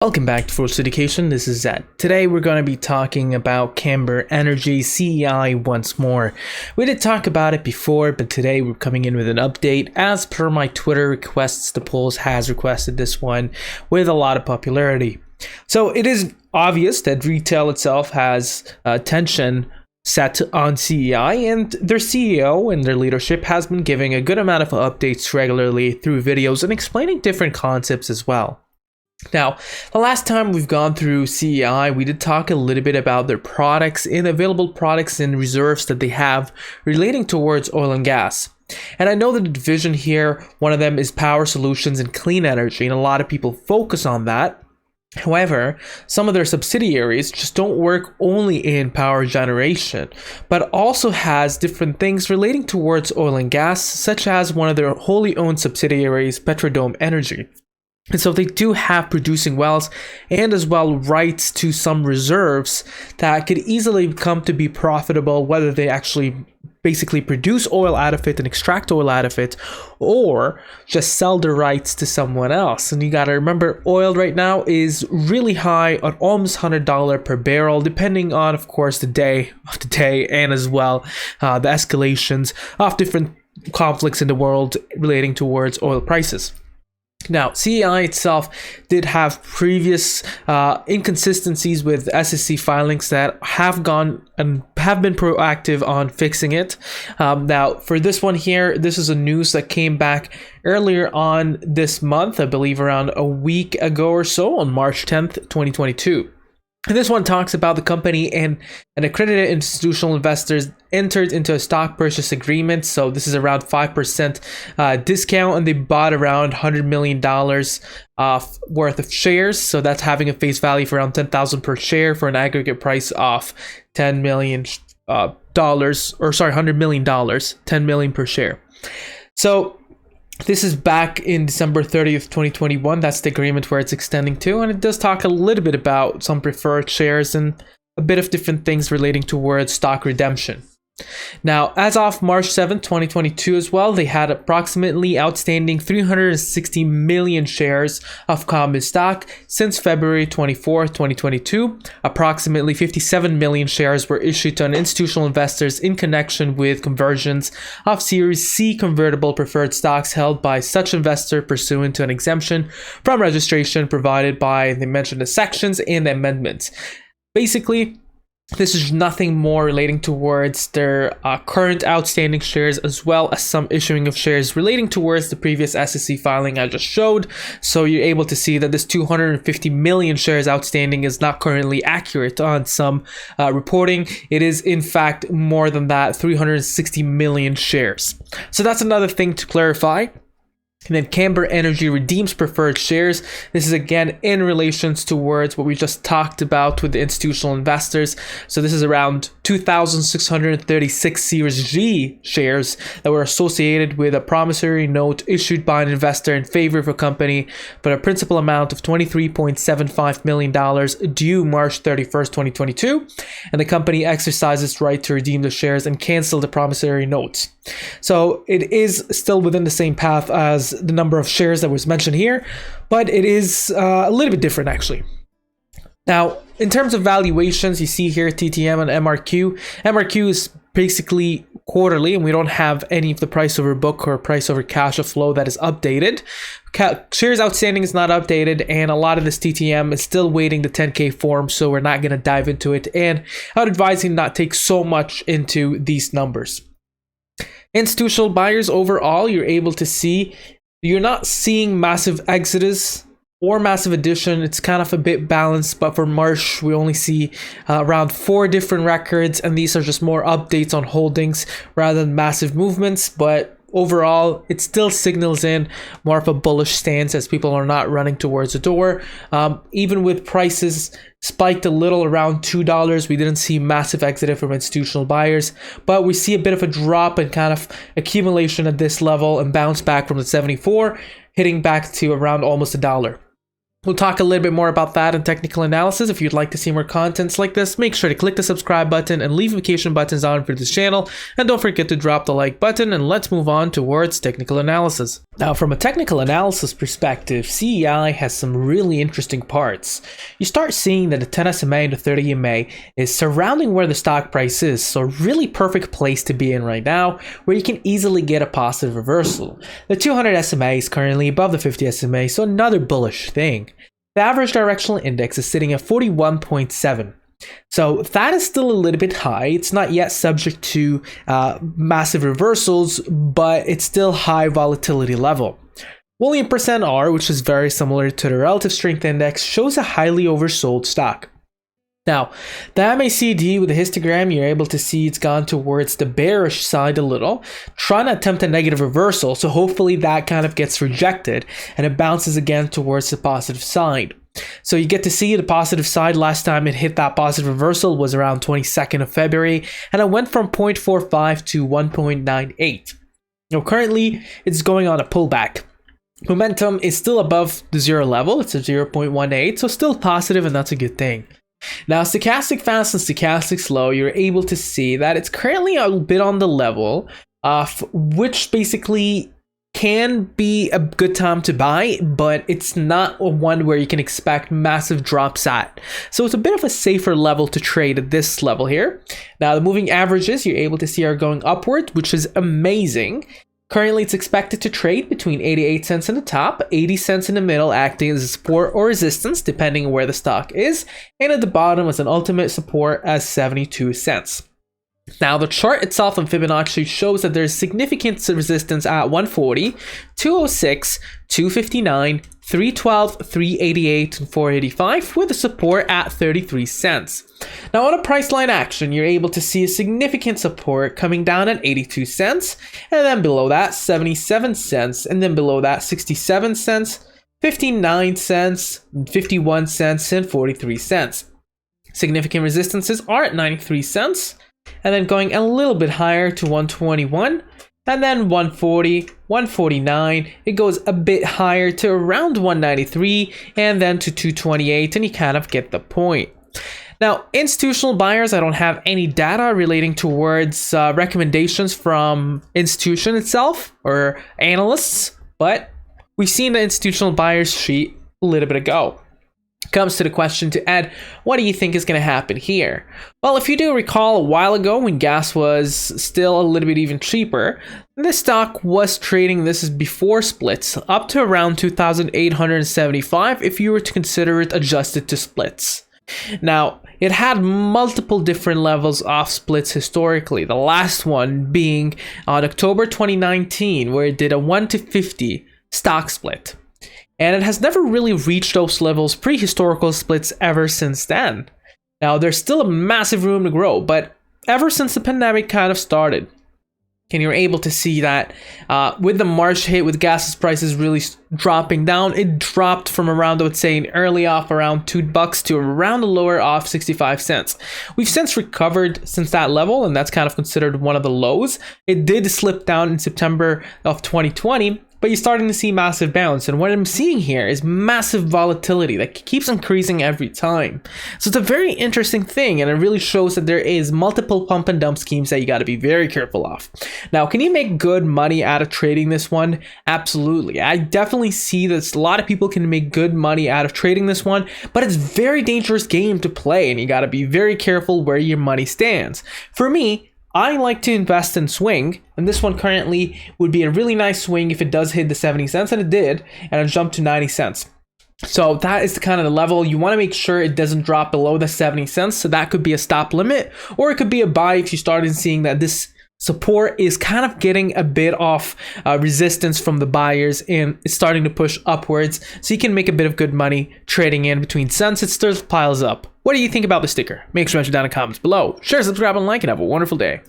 Welcome back to Forced Education. This is Zed. Today we're going to be talking about Camber Energy CEI once more. We did talk about it before, but today we're coming in with an update. As per my Twitter requests, the polls has requested this one with a lot of popularity. So it is obvious that retail itself has attention set on CEI, and their CEO and their leadership has been giving a good amount of updates regularly through videos and explaining different concepts as well. Now, the last time we've gone through CEI, we did talk a little bit about their products and available products and reserves that they have relating towards oil and gas. And I know that the division here, one of them is Power Solutions and Clean Energy, and a lot of people focus on that. However, some of their subsidiaries just don't work only in power generation, but also has different things relating towards oil and gas, such as one of their wholly owned subsidiaries, Due Energy. And so they do have producing wells and as well rights to some reserves that could easily come to be profitable, whether they actually basically produce oil out of it and extract oil out of it, or just sell the rights to someone else. And you got to remember, oil right now is really high at almost $100 per barrel, depending on, of course, the day and as well the escalations of different conflicts in the world relating towards oil prices. Now, CEI itself did have previous inconsistencies with SEC filings that have gone and have been proactive on fixing it. Now, for this one here, this is a news that came back earlier on this month, I believe around a week ago or so, on March 10th, 2022. And this one talks about the company and an accredited institutional investors entered into a stock purchase agreement. So this is around 5% discount, and they bought around $100 million worth of shares. So that's having a face value of around $10,000 per share for an aggregate price of $100 million, $10 million per share. So this is back in December 30th, 2021. That's the agreement where it's extending to. And it does talk a little bit about some preferred shares and a bit of different things relating towards stock redemption. Now, as of March 7th, 2022 as well, they had approximately outstanding 360 million shares of common stock. Since February 24th, 2022, approximately 57 million shares were issued to institutional investors in connection with conversions of Series C convertible preferred stocks held by such investor pursuant to an exemption from registration provided by the mentioned sections and amendments. Basically, this is nothing more relating towards their current outstanding shares, as well as some issuing of shares relating towards the previous SEC filing I just showed. So you're able to see that this 250 million shares outstanding is not currently accurate on some reporting. It is in fact more than that, 360 million shares. So that's another thing to clarify. And then Camber Energy redeems preferred shares. This is again in relations towards what we just talked about with the institutional investors. So this is around 2,636 Series G shares that were associated with a promissory note issued by an investor in favor of a company for a principal amount of $23.75 million due March 31st, 2022. And the company exercised its right to redeem the shares and cancel the promissory notes. So it is still within the same path as the number of shares that was mentioned here, but it is a little bit different actually. Now, in terms of valuations, you see here TTM and MRQ. MRQ is basically quarterly, and we don't have any of the price over book or price over cash flow that is updated. Shares outstanding is not updated, and a lot of this TTM is still waiting the 10K form, so we're not going to dive into it, and I would advise you not take so much into these numbers. Institutional buyers overall, you're able to see you're not seeing massive exodus or massive addition. It's kind of a bit balanced, but for March we only see around 4 different records, and these are just more updates on holdings rather than massive movements. But overall, it still signals in more of a bullish stance as people are not running towards the door. Even with prices spiked a little around $2, we didn't see massive exit from institutional buyers, but we see a bit of a drop and kind of accumulation at this level and bounce back from the 74, hitting back to around almost $1. We'll talk a little bit more about that in technical analysis. If you'd like to see more contents like this, make sure to click the subscribe button and leave notification buttons on for this channel. And don't forget to drop the like button, and let's move on towards technical analysis. Now, from a technical analysis perspective, CEI has some really interesting parts. You start seeing that the 10 SMA and the 30 EMA is surrounding where the stock price is, so really perfect place to be in right now, where you can easily get a positive reversal. The 200 SMA is currently above the 50 SMA, so another bullish thing. The average directional index is sitting at 41.7. So that is still a little bit high. It's not yet subject to massive reversals, but it's still high volatility level. William percent R, which is very similar to the relative strength index, shows a highly oversold stock. Now, the MACD with the histogram, you're able to see it's gone towards the bearish side a little, trying to attempt a negative reversal. So hopefully that kind of gets rejected and it bounces again towards the positive side. So you get to see the positive side. Last time it hit that positive reversal was around 22nd of February, and it went from 0.45 to 1.98. Now currently it's going on a pullback. Momentum is still above the zero level. It's at 0.18, so still positive, and that's a good thing. Now, stochastic fast and stochastic slow, you're able to see that it's currently a bit on the level of which basically can be a good time to buy, but it's not one where you can expect massive drops at. So it's a bit of a safer level to trade at this level here. Now, the moving averages you're able to see are going upward, which is amazing. Currently, it's expected to trade between 88 cents in the top, 80 cents in the middle, acting as a support or resistance, depending on where the stock is, and at the bottom as an ultimate support as 72 cents. Now, the chart itself in Fibonacci shows that there's significant resistance at 140, 206, 259, 312, 388, and 485, with a support at 33 cents. Now, on a price line action, you're able to see a significant support coming down at 82 cents, and then below that, 77 cents, and then below that, 67 cents, 59 cents, 51 cents, and 43 cents. Significant resistances are at 93 cents, and then going a little bit higher to 121, and then 140, 149, it goes a bit higher to around 193, and then to 228, and you kind of get the point. Now, institutional buyers, I don't have any data relating towards recommendations from institution itself or analysts, but we've seen the institutional buyers sheet a little bit ago. Comes to the question to Ed, what do you think is going to happen here? Well, if you do recall a while ago when gas was still a little bit even cheaper, this stock was trading, this is before splits, up to around 2,875 if you were to consider it adjusted to splits. Now, it had multiple different levels of splits historically, the last one being on October 2019, where it did a 1 to 50 stock split. And it has never really reached those levels, pre-historical splits, ever since then. Now, there's still a massive room to grow, but ever since the pandemic kind of started, and you're able to see that with the March hit, with gas prices really dropping down, it dropped from around, I would say, early off around $2 to around the lower off 65 cents. We've since recovered since that level, and that's kind of considered one of the lows. It did slip down in September of 2020, but you're starting to see massive bounce. And what I'm seeing here is massive volatility that keeps increasing every time. So it's a very interesting thing, and it really shows that there is multiple pump and dump schemes that you got to be very careful of. Now, can you make good money out of trading this one? Absolutely. I definitely see that a lot of people can make good money out of trading this one, but it's a very dangerous game to play, and you got to be very careful where your money stands. For me, I like to invest in swing, and this one currently would be a really nice swing if it does hit the 70 cents, and it did, and it jumped to 90 cents. So that is the kind of the level. You want to make sure it doesn't drop below the 70 cents, so that could be a stop limit, or it could be a buy if you started seeing that this support is kind of getting a bit of resistance from the buyers and it's starting to push upwards, so you can make a bit of good money trading in between cents. It still piles up. What do you think about the sticker? Make sure to mention down in the comments below. Share, subscribe, and like, and have a wonderful day.